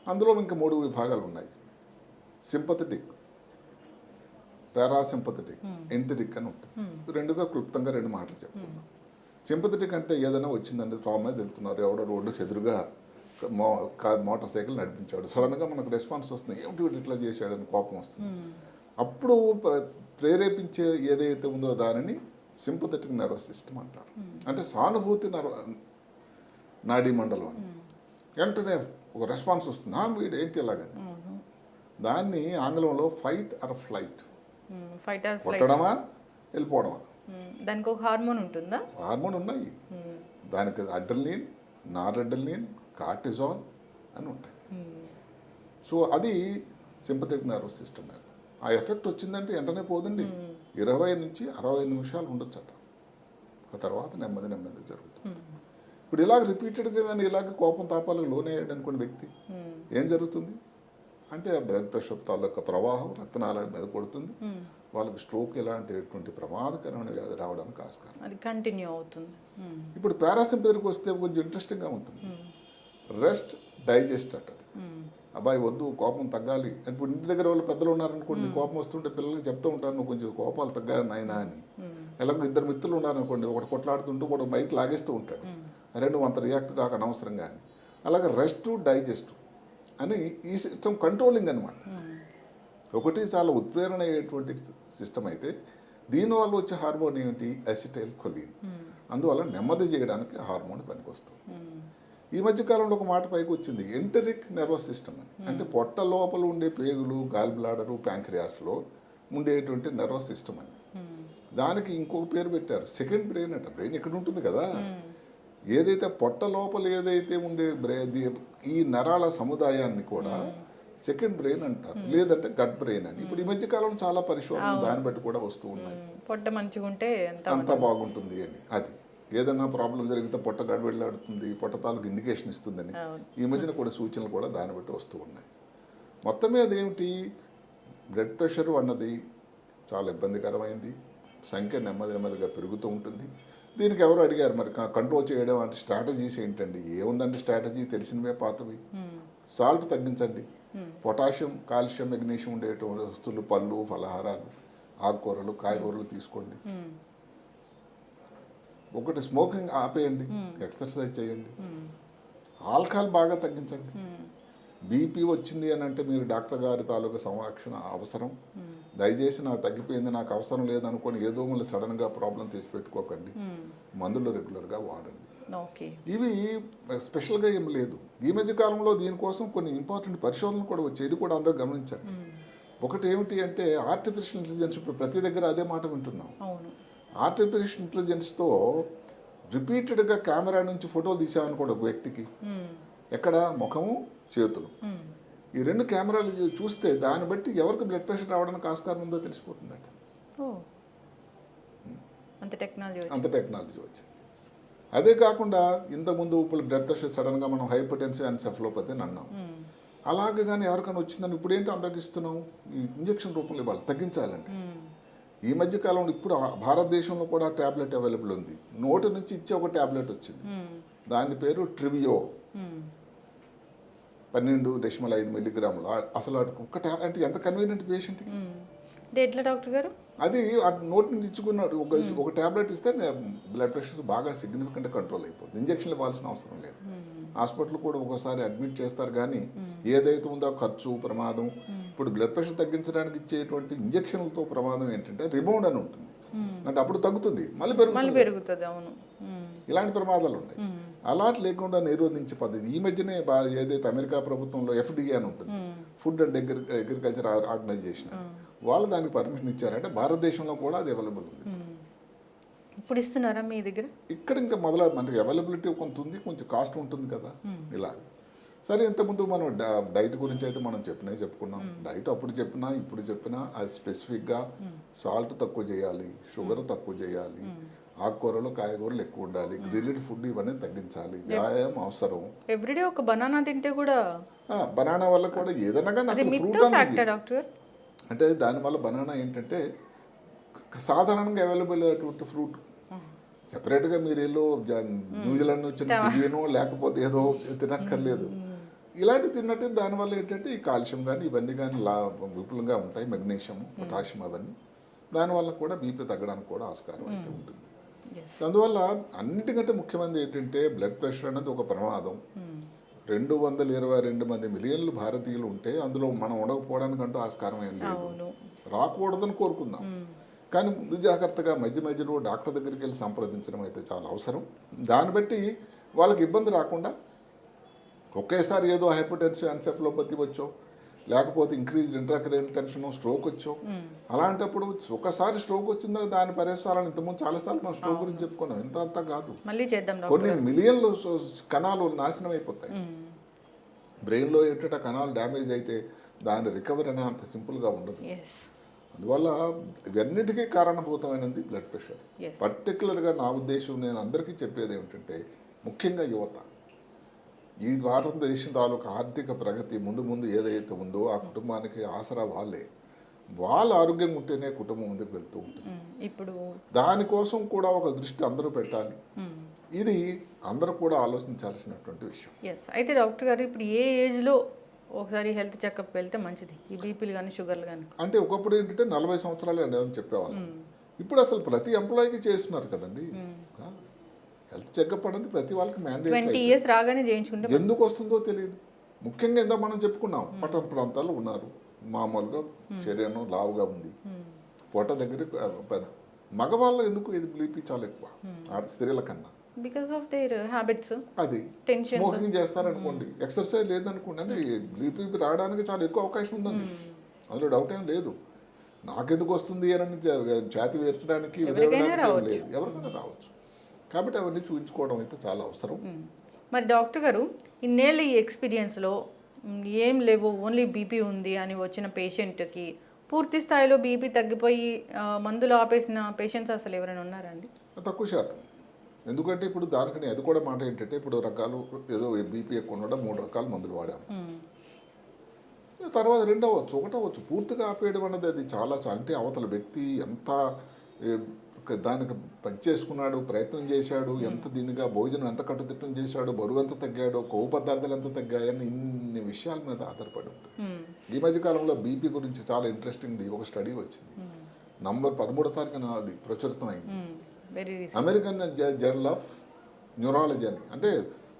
Speaker 2: అందులో ఇంకా 3 విభాగాలు ఉన్నాయి. సింపథెటిక్, పారాసింపథెటిక్, ఎంథెటిక్ అని ఉంటుంది. రెండుగా క్లుప్తంగా 2 మాటలు చెప్పుకున్నాం. సింపథెటిక్ అంటే ఏదైనా వచ్చిందంటే ట్రామా మీద వెళ్తున్నారు, ఎవడో రోడ్డుకి ఎదురుగా మోటార్ సైకిల్ నడిపించాడు, సడన్గా మనకు రెస్పాన్స్ వస్తుంది, ఏమిటి వీడు ఇట్లా చేశాడని కోపం వస్తుంది. అప్పుడు ప్రేరేపించే ఏదైతే ఉందో దానిని సింపథెటిక్ నర్వస్ సిస్టమ్ అంటారు. అంటే సానుభూతి నాడీ మండలం అని. వెంటనే ఒక రెస్పాన్స్ వస్తుంది, వీడు ఏంటి ఇలాగని. దాన్ని ఆంగ్లంలో ఫైట్ ఆర్ ఫ్లైట్, కొట్టడమా వెళ్ళిపోవడమా.
Speaker 1: దానికి ఒక హార్మోన్ ఉంటుందా?
Speaker 2: హార్మోన్ ఉన్నాయి. దానికి అడ్రినలిన్, నారడ్రినలిన్, కార్టిజాల్ అని ఉంటాయి. సో అది సింపథెటిక్ నర్వస్ సిస్టమ్. ఆ ఎఫెక్ట్ వచ్చిందంటే వెంటనే పోదండి, 20 నుంచి 60 నిమిషాలు ఉండొచ్చట. ఆ తర్వాత నెమ్మది జరుగుతుంది. ఇప్పుడు ఇలాగ రిపీటెడ్గా కానీ ఇలాగ కోపం తాపాలకు లోనయ్యాడు అనుకున్న వ్యక్తి ఏం జరుగుతుంది అంటే ఆ బ్లడ్ ప్రెషర్ తాలూకా ప్రవాహం రక్తనాళాల మీద కొడుతుంది. వాళ్ళకి స్ట్రోక్ ఇలాంటిటువంటి ప్రమాదకరమైన వ్యాధి రావడానికి ఆస్కారం.
Speaker 1: అది కంటిన్యూ అవుతుంది.
Speaker 2: ఇప్పుడు పారాసింపథెటిక్ వస్తే కొంచెం ఇంట్రెస్టింగ్గా ఉంటుంది. రెస్ట్, డైజెస్ట్ అంటది. అబ్బాయి వద్దు, కోపం తగ్గాలి. ఇప్పుడు ఇంటి దగ్గర వాళ్ళు పెద్దలు ఉన్నారనుకోండి, కోపం వస్తుంటే పిల్లలకి చెప్తూ ఉంటారు, నువ్వు కొంచెం కోపాలు తగ్గాలి నాయనా అని. ఎలాగో 2 మిత్రులు ఉన్నారనుకోండి, ఒకటి కొట్లాడుతుంటూ ఒకటి బయట లాగేస్తూ ఉంటాడు, రెండు అంత రియాక్ట్ కాక అనవసరంగా అని. అలాగే రెస్ట్, డైజెస్ట్ అని ఈ సిస్టమ్ కంట్రోలింగ్ అనమాట. ఒకటి చాలా ఉత్ప్రేరణ అయ్యేటువంటి సిస్టమ్ అయితే దీనివల్ల వచ్చే హార్మోన్ ఏమిటి, అసిటైల్ కొలిన్. అందువల్ల నెమ్మది చేయడానికి హార్మోన్ పనికొస్తుంది. ఈ మధ్యకాలంలో ఒక మాట పైకి వచ్చింది, ఎంటరిక్ నర్వస్ సిస్టమ్ అని. అంటే పొట్ట లోపల ఉండే పేగులు, గాల్ బ్లాడరు, ప్యాంక్రియాస్లో ఉండేటువంటి నర్వస్ సిస్టమ్ అని. దానికి ఇంకొక పేరు పెట్టారు, సెకండ్ బ్రెయిన్ అంట. బ్రెయిన్ ఇక్కడ ఉంటుంది కదా, ఏదైతే పొట్ట లోపల ఏదైతే ఉండే ఈ నరాల సముదాయాన్ని కూడా సెకండ్ బ్రెయిన్ అంటారు, లేదంటే గట్ బ్రెయిన్ అని. ఇప్పుడు ఈ మధ్యకాలంలో చాలా పరిశోధనలు దాన్ని బట్టి కూడా వస్తూ ఉన్నాయి.
Speaker 1: పొట్ట మంచిగా ఉంటే
Speaker 2: అంత బాగుంటుంది అని. అది ఏదన్నా ప్రాబ్లం జరిగితే పొట్ట గడవెళ్ళాడుతుంది, పొట్ట తాలూకు ఇండికేషన్ ఇస్తుందని ఈ మధ్యన కూడా సూచనలు కూడా దాన్ని బట్టి వస్తూ ఉన్నాయి. మొత్తం మీద ఏమిటి, బ్లడ్ ప్రెషర్ అన్నది చాలా ఇబ్బందికరమైంది. సంఖ్య నెమ్మదిగా పెరుగుతూ ఉంటుంది. దీనికి ఎవరు అడిగారు మరి కంట్రోల్ చేయడం అంటే స్ట్రాటజీస్ ఏంటండి? ఏముందండి స్ట్రాటజీ, తెలిసినవే పాతవి. సాల్ట్ తగ్గించండి, పొటాషియం, కాల్షియం, మెగ్నీషియం ఉండేటువంటి వస్తువులు, పళ్ళు, ఫలహారాలు, ఆకుకూరలు, కాయగూరలు తీసుకోండి. ఒకటి స్మోకింగ్ ఆపేయండి, ఎక్సర్సైజ్ చేయండి, ఆల్కహాల్ బాగా తగ్గించండి. బీపీ వచ్చింది అని అంటే మీరు డాక్టర్ గారి తాలూకా సంరక్షణ అవసరం. దయచేసి నాకు తగ్గిపోయింది, నాకు అవసరం లేదనుకొని ఏదో మళ్ళీ సడన్గా ప్రాబ్లం తెచ్చి పెట్టుకోకండి. మందులు రెగ్యులర్గా వాడండి. ఇవి స్పెషల్గా ఏం లేదు. ఈ మధ్య కాలంలో దీనికోసం కొన్ని ఇంపార్టెంట్ పరిశోధనలు కూడా వచ్చాయి. ఇది కూడా అందరూ గమనించండి. ఒకటి ఏమిటి అంటే ఆర్టిఫిషియల్ ఇంటెలిజెన్స్. ఇప్పుడు ప్రతి దగ్గర అదే మాట వింటున్నాం. ఆర్టిఫిషియల్ ఇంటెలిజెన్స్తో రిపీటెడ్గా కెమెరా నుంచి ఫోటోలు తీసామనుకోండి ఒక వ్యక్తికి, ఎక్కడ ముఖము, చేతులు, ఈ 2 కెమెరాలు చూస్తే దాన్ని బట్టి ఎవరికి బ్లడ్ ప్రెషర్ రావడానికి ఆస్కారం ఉందో తెలిసిపోతుందట. అంత టెక్నాలజీ వచ్చింది. అదే కాకుండా ఇంతకుముందు ఇప్పుడు బ్లడ్ ప్రెషర్ సడన్గా మనం హైపర్టెన్సివ్ ఎన్సెఫలోపతి అని అన్నాం. అలాగే కానీ ఎవరికైనా వచ్చిందని ఇప్పుడు ఏంటి అందరికి ఇస్తున్నాం, ఈ ఇంజక్షన్ రూపంలో ఇవ్వాలి, తగ్గించాలండి. ఈ మధ్య కాలంలో ఇప్పుడు భారతదేశంలో కూడా ట్యాబ్లెట్ అవైలబుల్ ఉంది. నోటి నుంచి ఇచ్చే ఒక ట్యాబ్లెట్ వచ్చింది, దాని పేరు ట్రివియో, 12.5 మిల్లీగ్రాములు. అసలు ఒక అంటే ఎంత కన్వీనియంట్ పేషెంట్కి.
Speaker 1: అంటే ఎట్లా డాక్టర్ గారు?
Speaker 2: అది ఆ నోటి నుంచి ఇచ్చుకున్నాడు ఒక ట్యాబ్లెట్ ఇస్తే బ్లడ్ ప్రెషర్ బాగా సిగ్నిఫికెంట్గా కంట్రోల్ అయిపోతుంది. ఇంజక్షన్లు ఇవ్వాల్సిన అవసరం లేదు. హాస్పిటల్ కూడా ఒకసారి అడ్మిట్ చేస్తారు, కానీ ఏదైతే ఉందో ఖర్చు ప్రమాదం. ఇప్పుడు బ్లడ్ ప్రెషర్ తగ్గించడానికి ఇచ్చేటువంటి ఇంజక్షన్లతో ప్రమాదం ఏంటంటే రిబౌండ్ అని ఉంటుంది, అంటే అప్పుడు తగ్గుతుంది మళ్ళీ
Speaker 1: పెరుగుతుంది. అవును,
Speaker 2: ఇలాంటి ప్రమాదాలు ఉన్నాయి. అలాంటి లేకుండా నిరోధించే పద్ధతి ఈ మధ్యనే ఏదైతే అమెరికా ప్రభుత్వంలో FDA అని ఉంటుంది, ఫుడ్ అండ్ అగ్రికల్చర్ ఆర్గనైజేషన్, వాళ్ళు దానికి పర్మిషన్ ఇచ్చారంటే భారతదేశంలో కూడా అది అవైలబుల్ ఉంది.
Speaker 1: ఇప్పుడు ఇస్తున్నారా మీ దగ్గర?
Speaker 2: ఇక్కడ ఇంకా మనకి అవైలబిలిటీ కొంత ఉంది, కొంచెం కాస్ట్ ఉంటుంది కదా ఇలా. సరే, ఇంతకుముందు మనం డైట్ గురించి అయితే మనం చెప్పుకున్నాం. డైట్ అప్పుడు చెప్పినా ఇప్పుడు చెప్పినా అది స్పెసిఫిక్గా సాల్ట్ తక్కువ చేయాలి, షుగర్ తక్కువ చేయాలి, ఆకుకూరలు కాయగూరలు ఎక్కువ ఉండాలి, గ్రిల్డ్ ఫుడ్ ఇవన్నీ తగ్గించాలి, వ్యాయామం అవసరం.
Speaker 1: ఎవ్రీడే ఒక బనానా తింటే కూడా,
Speaker 2: బనానా వల్ల కూడా ఏదైనా కానీ అసలు ఫ్రూట్ అంటే దానివల్ల బనానా ఏంటంటే సాధారణంగా అవైలబుల్ అయ్యేటువంటి ఫ్రూట్. సెపరేట్గా మీరు ఏదో న్యూజిలాండ్ వచ్చిన కివియనో లేకపోతే ఏదో తినక్కర్లేదు. ఇలాంటి తిన్నట్టు దానివల్ల ఏంటంటే ఈ కాల్షియం కానీ ఇవన్నీ కానీ విపులంగా ఉంటాయి, మెగ్నీషియం, పొటాషియం అవన్నీ. దానివల్ల కూడా బీపీ తగ్గడానికి కూడా ఆస్కారం అయితే ఉంటుంది. అందువల్ల అన్నిటికంటే ముఖ్యమైనది ఏంటంటే బ్లడ్ ప్రెషర్ అనేది ఒక ప్రమాదం. 222 మిలియన్లు భారతీయులు ఉంటే అందులో మనం ఉండకపోవడానికంటూ ఆస్కారం ఏం లేదు. రాకూడదని కోరుకుందాం, కానీ ముందు జాగ్రత్తగా మధ్యలో డాక్టర్ దగ్గరికి వెళ్ళి సంప్రదించడం అయితే చాలా అవసరం. దాన్ని బట్టి వాళ్ళకి ఇబ్బంది రాకుండా ఒకేసారి ఏదో హైపర్టెన్షన్, ఎన్సెఫలోపతి వచ్చో, లేకపోతే ఇంక్రీజ్డ్ ఇంట్రాక్రేనియల్ టెన్షన్, స్ట్రోక్ వచ్చో, అలాంటప్పుడు ఒకసారి స్ట్రోక్ వచ్చిందని దాని పరిసరాలను ఇంతకుముందు చాలాసార్లు మనం స్ట్రోక్ గురించి చెప్పుకున్నాం. ఇంత అంతా కాదు, కొన్ని మిలియన్లు కణాలు నాశనం అయిపోతాయి. బ్రెయిన్లో ఏంటంటే కణాలు డ్యామేజ్ అయితే దాని రికవరీ అనేది అంత సింపుల్గా ఉండదు. అందువల్ల ఇవన్నిటికీ కారణభూతమైనది బ్లడ్ ప్రెషర్. పర్టికులర్గా నా ఉద్దేశం, నేను అందరికీ చెప్పేది ఏమిటంటే ముఖ్యంగా యువత, ఈ భారతదేశం తాలూకు ఆర్థిక ప్రగతి ముందు ఏదైతే ఉందో ఆ కుటుంబానికి ఆసరా వాళ్ళే. వాళ్ళ ఆరోగ్యం ఉంటేనే కుటుంబం ముందుకు వెళ్తూ ఉంటుంది. ఇప్పుడు దానికోసం కూడా ఒక దృష్టి అందరూ పెట్టాలి. ఇది అందరూ కూడా ఆలోచించాల్సినటువంటి విషయం.
Speaker 1: అయితే డాక్టర్ గారు, ఇప్పుడు ఏ ఏజ్లో ఒకసారి హెల్త్ చెకప్ వెళ్తే మంచిది, ఈ బీపీలు కానీ షుగర్లు కానీ?
Speaker 2: అంటే ఒకప్పుడు ఏంటంటే 40 సంవత్సరాలు అని చెప్పేవాళ్ళు. ఇప్పుడు అసలు ప్రతి ఎంప్లాయీకి చేస్తున్నారు కదండి హెల్త్ చెకప్ అనేది. ప్రతి వాళ్ళకి మ్యాండేట్.
Speaker 1: 20 ఇయర్స్ రాగానే చేయించుకుంటే
Speaker 2: ఎందుకు వస్తుందో తెలియదు. ముఖ్యంగా ఏందో మనం చెప్పుకున్నాం, పట్టణ ప్రాంతాల్లో ఉన్నారు, మామూలుగా శరీరం లావుగా ఉంది, పొట్ట దగ్గర పెద్ద. మగవాళ్ళు ఎందుకు ఇది బీపీ చాలా ఎక్కువ స్త్రీల కన్నా?
Speaker 1: Because of their habits.
Speaker 2: అది స్మోకింగ్ చేస్తారనుకోండి, ఎక్సర్సైజ్ లేదనుకోండి, అంటే బీపీ రావడానికి చాలా ఎక్కువ అవకాశం ఉందండి, అందులో డౌట్ ఏం లేదు. నాకెందుకు వస్తుంది అని ఛాతి వేర్చడానికి లేదు, ఎవరికైనా రావచ్చు. కాబట్టి అవన్నీ చూపించుకోవడం అయితే చాలా అవసరం.
Speaker 1: మరి డాక్టర్ గారు, ఇన్నేళ్ళ ఈ ఎక్స్పీరియన్స్లో ఏం లేవు, ఓన్లీ బీపీ ఉంది అని వచ్చిన పేషెంట్కి పూర్తి స్థాయిలో బీపీ తగ్గిపోయి మందులు ఆపేసిన పేషెంట్స్ అసలు ఎవరైనా ఉన్నారండి?
Speaker 2: తక్కువ శాతం. ఎందుకంటే ఇప్పుడు దానికని అది కూడా మాట ఏంటంటే, ఇప్పుడు రకాలు ఏదో బీపీ ఎక్కువ ఉండడం 3 రకాల మందులు వాడాము, తర్వాత 2 అవ్వచ్చు, 1 అవ్వచ్చు. పూర్తిగా ఆపేయడం అన్నది అది చాలా అంటే అవతల వ్యక్తి ఎంత దానికి పనిచేసుకున్నాడు, ప్రయత్నం చేశాడు, ఎంత దీనిగా భోజనం ఎంత కట్టుదిట్టం చేశాడు, బరువు ఎంత తగ్గాడు, కొవ్వు పదార్థాలు ఎంత తగ్గాయని ఇన్ని విషయాల మీద ఆధారపడి ఉంటుంది. ఈ మధ్యకాలంలో బీపీ గురించి చాలా ఇంట్రెస్టింగ్ ఒక స్టడీ వచ్చింది. నంబర్ 13వ తారీఖున అది ప్రచురితం అయింది. అమెరికన్ జర్నల్ ఆఫ్ న్యూరాలజీ అని, అంటే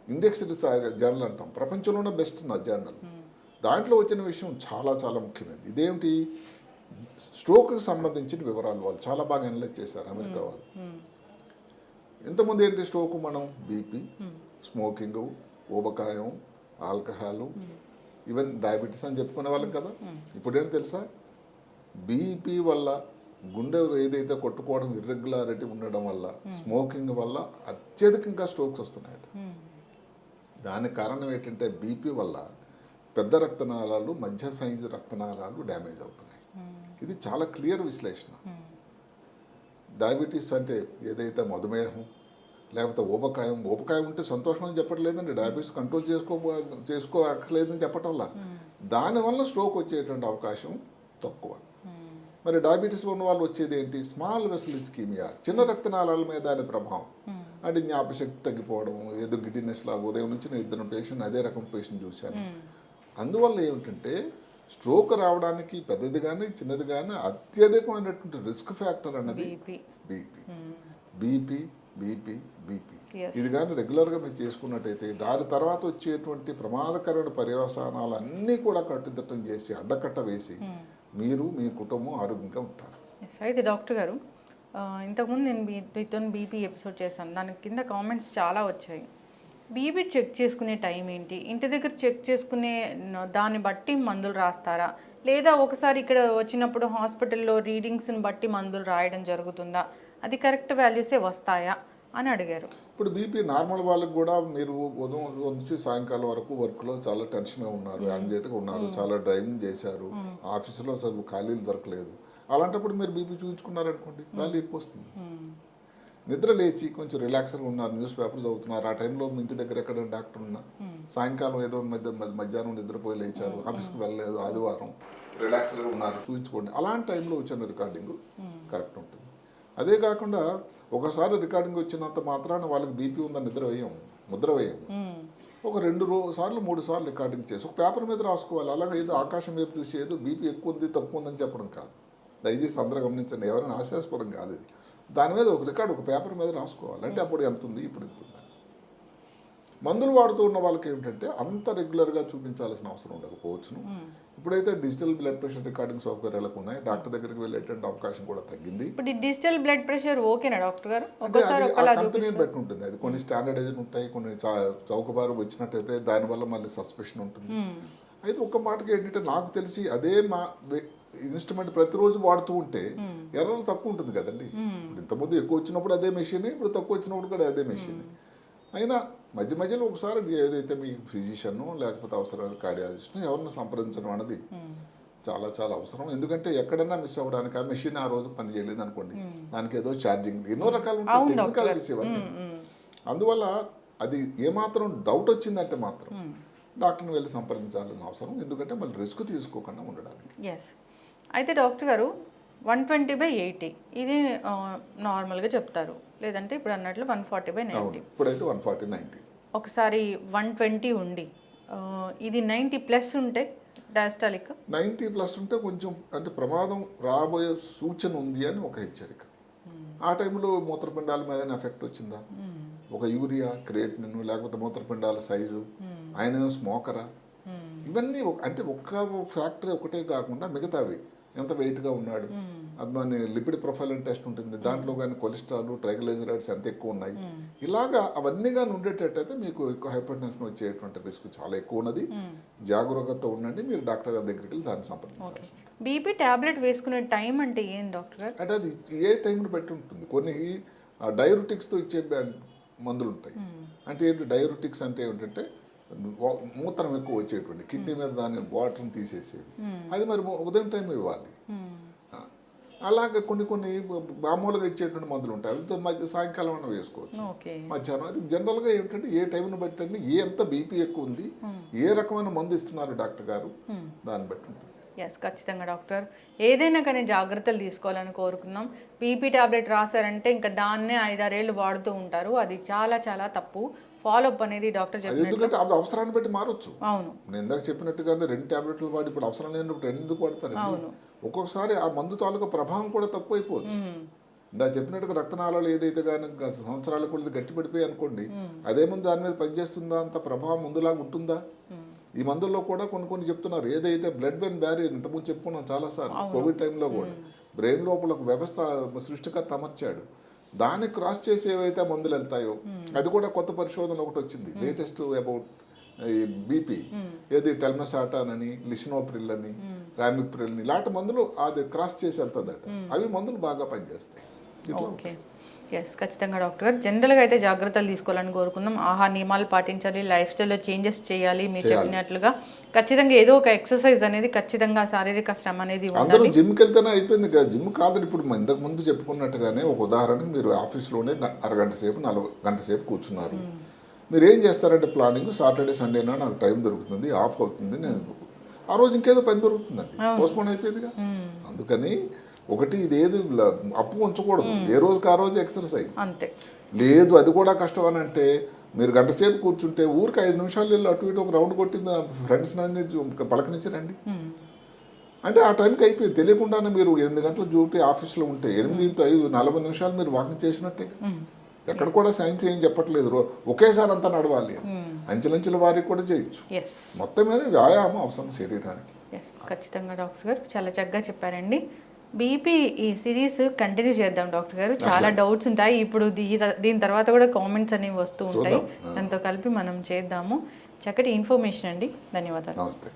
Speaker 2: ఇండెక్స్డ్ జర్నల్ అంటాం, ప్రపంచంలోనే బెస్ట్ నా జర్నల్. దాంట్లో వచ్చిన విషయం చాలా చాలా ముఖ్యమైనది. ఇదేమిటి? స్ట్రోక్కి సంబంధించిన వివరాలు వాళ్ళు చాలా బాగా అనలైజ్ చేశారు అమెరికా వాళ్ళు. ఇంతకుముందు ఏంటి స్ట్రోక్, మనం బీపీ, స్మోకింగ్, ఊబకాయం, ఆల్కహాల్, ఈవెన్ డయాబెటీస్ అని చెప్పుకునే వాళ్ళం కదా. ఇప్పుడు ఏంటి తెలుసా, బీపీ వల్ల గుండె ఏదైతే కొట్టుకోవడం ఇర్రెగ్యులారిటీ ఉండడం వల్ల, స్మోకింగ్ వల్ల అత్యధికంగా స్ట్రోక్స్ వస్తున్నాయి. దానికి కారణం ఏంటంటే బీపీ వల్ల పెద్ద రక్తనాళాలు, మధ్య సైజు రక్తనాళాలు డ్యామేజ్ అవుతున్నాయి. ఇది చాలా క్లియర్ విశ్లేషణ. డయాబెటీస్ అంటే ఏదైతే మధుమేహం, లేకపోతే ఊబకాయం ఉంటే సంతోషం అని చెప్పట్లేదండి, డయాబెటీస్ కంట్రోల్ చేసుకోక్కర్లేదని చెప్పటంలా. దానివల్ల స్ట్రోక్ వచ్చేటువంటి అవకాశం తక్కువ. మరి డయాబెటీస్ ఉన్న వాళ్ళు వచ్చేది ఏంటి? స్మాల్ వెసల్ ఇస్కీమియా, చిన్న రక్తనాళాల మీద దాని ప్రభావం. అంటే జ్ఞాపశక్తి తగ్గిపోవడం, ఏదో గిడ్డినెస్ లాగా. ఉదయం నుంచి నేను 2 పేషెంట్ అదే రకం పేషెంట్ చూశాను. అందువల్ల ఏమిటంటే స్ట్రోక్ రావడానికి పెద్దది కానీ చిన్నది కానీ అత్యధికమైనటువంటి రిస్క్ ఫ్యాక్టర్ అన్నది
Speaker 1: BP.
Speaker 2: BP BP BP
Speaker 1: Yes.
Speaker 2: ఇది కానీ రెగ్యులర్గా మీరు చేసుకున్నట్టయితే దాని తర్వాత వచ్చేటువంటి ప్రమాదకరమైన పర్యవసానాలు అన్నీ కూడా కట్టుదిట్టం చేసి అడ్డకట్ట వేసి మీరు మీ కుటుంబం ఆరోగ్యంగా ఉంటారు.
Speaker 1: Yes. అయితే డాక్టర్ గారు ఇంతకుముందు నేను మీతో బీపీ ఎపిసోడ్ చేశాను, దాని కింద కామెంట్స్ చాలా వచ్చాయి. బీపీ చెక్ చేసుకునే టైం ఏంటి, ఇంటి దగ్గర చెక్ చేసుకునే దాన్ని బట్టి మందులు రాస్తారా, లేదా ఒకసారి ఇక్కడ వచ్చినప్పుడు హాస్పిటల్లో రీడింగ్స్ని బట్టి మందులు రాయడం జరుగుతుందా, అది కరెక్ట్ వాల్యూసే వస్తాయా అని అడిగారు.
Speaker 2: ఇప్పుడు బీపీ నార్మల్ వాళ్ళకి కూడా మీరు ఉదయం నుంచి సాయంకాలం వరకు వర్క్లో చాలా టెన్షన్గా ఉన్నారు, యాంగ్జైటీగా ఉన్నారు, చాలా డ్రైవింగ్ చేశారు, ఆఫీసులో అసలు ఖాళీలు దొరకలేదు, అలాంటప్పుడు మీరు బీపీ చూపించుకున్నారనుకోండి వాల్యూ ఎక్కువ వస్తుంది. నిద్ర లేచి కొంచెం రిలాక్స్గా ఉన్నారు, న్యూస్ పేపర్ చదువుతున్నారు, ఆ టైంలో మీ ఇంటి దగ్గర ఎక్కడ డాక్టర్ ఉన్నా, సాయంకాలం ఏదో మధ్యాహ్నం నిద్రపోయి లేచారు, ఆఫీస్కి వెళ్ళలేదు, ఆదివారం రిలాక్స్గా ఉన్నారు, చూపించుకోండి. అలాంటి టైంలో వచ్చిన రికార్డింగ్ కరెక్ట్ ఉంటుంది. అదే కాకుండా ఒకసారి రికార్డింగ్ వచ్చినంత మాత్రాన వాళ్ళకి బీపీ ఉందని ముద్ర వేయం. ఒక 2 సార్లు 3 సార్లు రికార్డింగ్ చేసి ఒక పేపర్ మీద రాసుకోవాలి. అలాగే ఏదో ఆకాశం వైపు చూసి ఏదో బీపీ ఎక్కువ ఉంది తక్కువ ఉందని చెప్పడం కాదు. దయచేసి అందరూ గమనించండి, ఎవరైనా ఆశాస్పదం కాదు ఇది. దాని మీద ఒక రికార్డు ఒక పేపర్ మీద రాసుకోవాలి. అంటే అప్పుడు ఎంత ఉంది, ఇప్పుడు ఎంత ఉంది. మందులు వాడుతూ ఉన్న వాళ్ళకి ఏమిటంటే అంత రెగ్యులర్గా చూపించాల్సిన అవసరం ఉండకపోవచ్చును. ఇప్పుడైతే డిజిటల్ బ్లడ్ ప్రెషర్ రికార్డింగ్ సౌకర్యాలకు ఉన్నాయి, డాక్టర్ దగ్గరికి వెళ్ళేటువంటి అవకాశం కూడా తగ్గింది.
Speaker 1: ఇప్పుడు డిజిటల్ బ్లడ్ ప్రెషర్ ఓకేనా డాక్టర్ గారు?
Speaker 2: అంటే అది ఆ కంపెనీని బట్టి ఉంటుంది. అది కొన్ని స్టాండర్డైజ్ ఉంటాయి, కొన్ని చౌకబారు వచ్చినట్టయితే దానివల్ల మళ్ళీ సస్పెషన్ ఉంటుంది. అయితే ఒక్క మాటకి ఏంటంటే నాకు తెలిసి అదే మా ఇన్స్ట్రుమెంట్ ప్రతిరోజు వాడుతూ ఉంటే ఎర్రర్ తక్కువ ఉంటుంది కదండి. ఇప్పుడు ఇంతకుముందు ఎక్కువ వచ్చినప్పుడు అదే మెషిన్, ఇప్పుడు తక్కువ వచ్చినప్పుడు కూడా అదే మెషిన్. అయినా మధ్యలో ఒకసారి ఏదైతే మీ ఫిజిషియన్ లేకపోతే అవసరాలు కార్డియాలజిస్ట్ను ఎవరిని సంప్రదించడం అనేది చాలా చాలా అవసరం. ఎందుకంటే ఎక్కడన్నా మిస్ అవ్వడానికి ఆ మెషిన్ ఆ రోజు పని చేయలేదు అనుకోండి, దానికి ఏదో ఛార్జింగ్ ఎన్నో రకాలు ఉంటాయి, టెక్నికాలిటీస్ ఇవన్నీ. అందువల్ల అది ఏమాత్రం డౌట్ వచ్చిందంటే మాత్రం డాక్టర్ని వెళ్ళి సంప్రదించాల్సిన అవసరం, ఎందుకంటే మళ్ళీ రిస్క్ తీసుకోకుండా ఉండడానికి.
Speaker 1: ఎస్. అయితే డాక్టర్ గారు 120/80 ఇది నార్మల్గా చెప్తారు, లేదంటే ఇప్పుడు అన్నట్లు 140/90.
Speaker 2: ఇప్పుడైతే 140/90.
Speaker 1: ఒకసారి 120 ఉండి ఇది 90+ ఉంటే డయాస్టాలిక్
Speaker 2: 90+ ఉంటే కొంచెం అంటే ప్రమాదం రాబోయే సూచన ఉంది అని ఒక హెచ్చరిక. ఆ టైంలో మూత్రపిండాల మీద ఎఫెక్ట్ వచ్చిందా, ఒక యూరియా క్రియేటినిన్ లేకపోతే మూత్రపిండాల సైజు, ఆయన స్మోకరా, ఇవన్నీ అంటే ఒక్క ఫ్యాక్టరీ ఒకటే కాకుండా మిగతావి ఎంత వెయిట్గా ఉన్నాడు, అది లిపిడ్ ప్రొఫైల్ అని టెస్ట్ ఉంటుంది, దాంట్లో కానీ కొలెస్ట్రాల్ ట్రైగ్లిజరైడ్స్ ఎంత ఎక్కువ ఉన్నాయి, ఇలాగా అవన్నీ కానీ ఉండేటట్టయితే మీకు ఎక్కువ హైపర్ టెన్షన్ వచ్చేటువంటి రిస్క్ చాలా ఎక్కువ ఉన్నది. జాగ్రత్తతో ఉండండి, మీరు డాక్టర్ గారి దగ్గరికి వెళ్ళి దాన్ని సంప్రదించాలి.
Speaker 1: బీపీ టాబ్లెట్ వేసుకునే టైం అంటే ఏం డాక్టర్ గారు?
Speaker 2: అంటే అది ఏ టైంని బట్టి ఉంటుంది. కొన్ని డైరుటిక్స్తో ఇచ్చే మందులు ఉంటాయి. అంటే ఏంటి డైరుటిక్స్ అంటే ఏమిటంటే మూత్రం ఎక్కువ వచ్చేటువంటి కిడ్నీ మీద దాని వాటర్ని తీసేసేవి, అది మరి ఉదయం టైం ఇవ్వాలి. అలాగే కొన్ని మామూలుగా ఇచ్చేటువంటి మందులు ఉంటాయి, అవి సాయంకాలం అన్న వేసుకోవచ్చు, మధ్యాహ్నం. అది జనరల్గా ఏమిటంటే ఏ టైంని బట్టి ఎంత బీపీ ఎక్కువ ఉంది, ఏ రకమైన మందు ఇస్తున్నారు డాక్టర్ గారు, దాన్ని బట్టి ఉంటుంది.
Speaker 1: ఎస్, ఖచ్చితంగా డాక్టర్. ఏదైనా కానీ జాగ్రత్తలు తీసుకోవాలని కోరుకున్నాం. బీపీ టాబ్లెట్ రాశారంటే ఇంకా దాన్నే 5-6 ఏళ్ళు వాడుతూ ఉంటారు, అది చాలా చాలా తప్పు. ఫాలోఅప్ అనేది డాక్టర్ చెప్పినట్టు,
Speaker 2: ఎందుకంటే అది అవసరాన్ని బట్టి మారొచ్చు.
Speaker 1: అవును,
Speaker 2: నేను ఇందాక చెప్పినట్టుగానే 2 టాబ్లెట్లు వాడి ఇప్పుడు అవసరం లేనప్పుడు ఎందుకు వాడతారు? ఒక్కొక్కసారి ఆ మందు తాలూకా ప్రభావం కూడా తక్కువైపోవచ్చు. ఇందా చెప్పినట్టుగా రక్తనాళాలు ఏదైతే కానీ సంవత్సరాల కొద్ది గట్టి పడిపోయి అనుకోండి, అదే మందు దాని మీద పనిచేస్తుందా, అంత ప్రభావం ముందులాగా ఉంటుందా? ఈ మందుల్లో కూడా కొన్ని చెప్తున్నారు, ఏదైతే బ్లడ్ బ్రెయిన్ బ్యారియర్ ఇంతకుముందు చెప్పుకున్నాం చాలాసార్లు, కోవిడ్ టైంలో కూడా బ్రెయిన్ లోపల ఒక వ్యవస్థ సృష్టికర్త అమర్చాడు, దాన్ని క్రాస్ చేసి ఏవైతే మందులు వెళ్తాయో అది కూడా కొత్త పరిశోధన ఒకటి వచ్చింది లేటెస్ట్ అబౌట్ ఈ బీపీ, ఏది టెల్మెసాటాన్ అని, లిసినోప్రిల్ అని, రామిప్రిల్ అని, ఇలాంటి మందులు అది క్రాస్ చేసి వెళ్తుందట. అవి మందులు బాగా పనిచేస్తాయి.
Speaker 1: ఓకే, ఎస్, ఖచ్చితంగా డాక్టర్ గారు. జనరల్గా అయితే జాగ్రత్తలు తీసుకోవాలని కోరుకున్నాం. ఆహార నియమాలు పాటించాలి, లైఫ్ స్టైల్లో చేంజెస్ చేయాలి. మీరు చెప్పినట్లుగా ఖచ్చితంగా ఏదో ఒక ఎక్సర్సైజ్ అనేది, ఖచ్చితంగా శారీరక శ్రమ అనేది
Speaker 2: అందరూ జిమ్కి వెళ్తేనే అయిపోయింది కదా. జిమ్ కాదు, ఇప్పుడు ఇంతకు ముందు చెప్పుకున్నట్టుగానే ఒక ఉదాహరణకి మీరు ఆఫీస్లోనే అరగంట సేపు 40 గంట సేపు కూర్చున్నారు. మీరు ఏం చేస్తారంటే ప్లానింగ్, సాటర్డే సండేనా నాకు టైం దొరుకుతుంది, ఆఫ్ అవుతుంది, నేను ఆ రోజు ఇంకేదో పని దొరుకుతుందండి, పోస్ట్పోన్ అయిపోయిందిగా. అందుకని ఒకటి ఇదేది అప్పు ఉంచకూడదు, ఏ రోజుకి ఆ రోజు ఎక్సర్సైజ్
Speaker 1: అంతే.
Speaker 2: లేదు అది కూడా కష్టం అని అంటే మీరు గంట సేపు కూర్చుంటే ఊరికి 5 నిమిషాలు వెళ్ళి అటు ఇటు ఒక రౌండ్ కొట్టి ఫ్రెండ్స్ అన్ని పలకరించారండి, అంటే ఆ టైంకి అయిపోయింది. తెలియకుండానే మీరు 8 గంటల డ్యూటీ ఆఫీస్లో ఉంటే 8 × 5 40 నిమిషాలు మీరు వాకింగ్ చేసినట్టే. ఎక్కడ కూడా సైన్స్ ఏం చెప్పట్లేదు ఒకేసారి అంతా నడవాలి అని. అంచెలంచెల వారికి కూడా చేయొచ్చు.
Speaker 1: ఎస్
Speaker 2: మొత్తం మీద వ్యాయామం అవసరం శరీరానికి.
Speaker 1: ఎస్ ఖచ్చితంగా డాక్టర్ గారు చాలా చక్కగా చెప్పారండి. బీపీ ఈ సిరీస్ కంటిన్యూ చేద్దాం డాక్టర్ గారు. చాలా డౌట్స్ ఉంటాయి ఇప్పుడు. దీని తర్వాత కూడా కామెంట్స్ అనేవి వస్తూ ఉంటాయి. దాంతో కలిపి మనం చేద్దాము. చక్కటి ఇన్ఫర్మేషన్ అండి. ధన్యవాదాలు.
Speaker 2: నమస్తే.